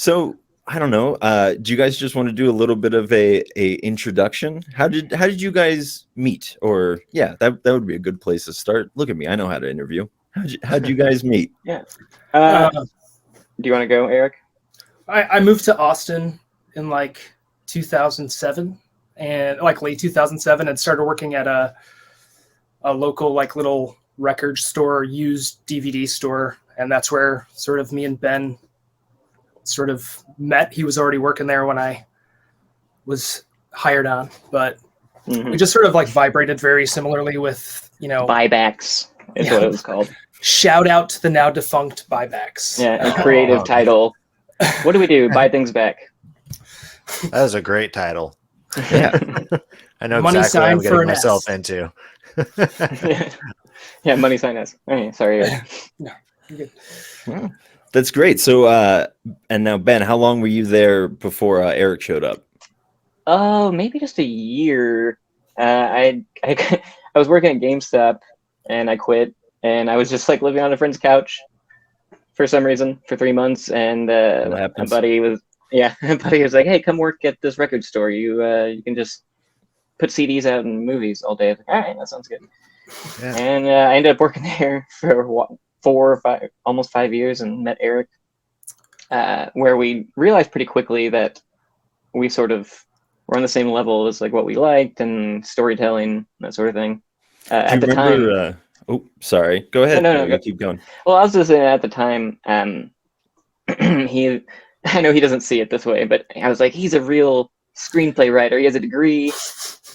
So I don't know. Do you guys just want to do a little bit of a introduction? How did you guys meet? Or yeah, that would be a good place to start. Look at me, I know how to interview. How'd you guys meet? Yeah. Uh, Do you want to go, Eric? I moved to Austin in like 2007 and like late 2007 and started working at a local like little record store, used DVD store. And that's where sort of me and Ben sort of met. He was already working there when I was hired on, but we just sort of like vibrated very similarly with, Buybacks is what it was called. Shout out to the now defunct buybacks. Yeah, a creative title. What do we do? Buy things back. That was a great title. Yeah. I know Money exactly what I'm sign for getting an myself S. into. Yeah, money sign us. Okay, sorry. No, you're good. Wow. That's great. So and now Ben, how long were you there before Eric showed up? Oh, maybe just a year. I was working at GameStop and I quit, and I was just like living on a friend's couch for some reason for 3 months, and a buddy was like, "Hey, come work at this record store. You can just put CDs out and movies all day." I was like, all right, that sounds good. Yeah. And I ended up working there for 4 or 5, almost 5 years, and met Eric, where we realized pretty quickly that we sort of were on the same level as like what we liked and storytelling, that sort of thing. At the time. Oh, sorry. Go ahead. No. Keep going. Well, I was just saying at the time, I know he doesn't see it this way, but I was like, he's a real screenplay writer. He has a degree.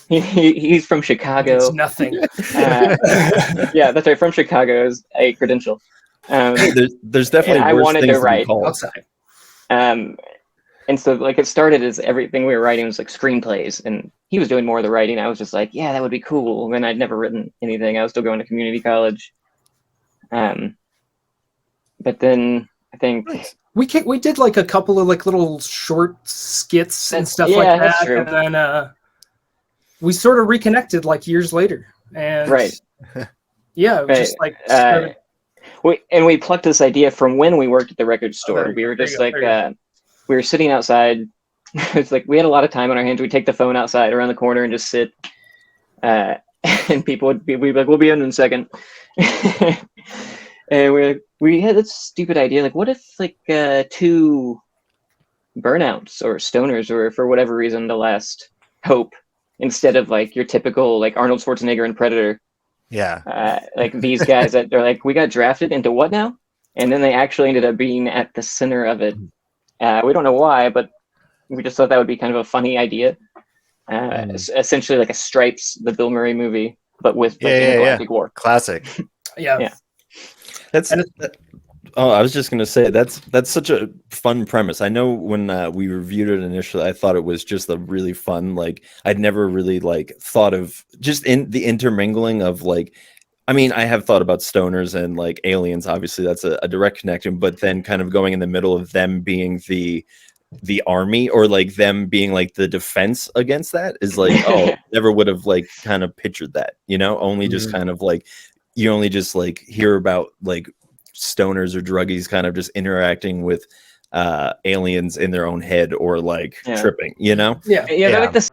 He's from Chicago. It's nothing. Yeah, that's right. From Chicago is a credential. There's definitely I worse wanted things to write called. Outside. And so like it started as everything we were writing was like screenplays, and he was doing more of the writing. I was just like, yeah, that would be cool. And I'd never written anything. I was still going to community college. But then I think We did like a couple of like little short skits and stuff like that's that, true. and then we sort of reconnected like years later, and Right. Yeah, it was just like started, we plucked this idea from when we worked at the record store. there We were just you go, like there you we were sitting outside. It's like we had a lot of time on our hands. We'd take the phone outside around the corner and just sit, and people would be like, "We'll be in a second." And we had this stupid idea, like, what if like 2 burnouts or stoners were for whatever reason the last hope, instead of like your typical like Arnold Schwarzenegger and Predator. Yeah. Like these guys that they're like, we got drafted into what now? And then they actually ended up being at the center of it. We don't know why, but we just thought that would be kind of a funny idea. Essentially like a Stripes, the Bill Murray movie, but with like intergalactic war. Classic. yeah. I was just gonna say that's such a fun premise. I know when we reviewed it initially, I thought it was just a really fun. Like I'd never really like thought of just in the intermingling of like. I mean, I have thought about stoners and like aliens. Obviously, that's a direct connection. But then, kind of going in the middle of them being the army, or like them being like the defense against that, is like, oh, never would have like kind of pictured that. Only just kind of like you only just like hear about like stoners or druggies kind of just interacting with aliens in their own head or like tripping. Yeah. They're like this.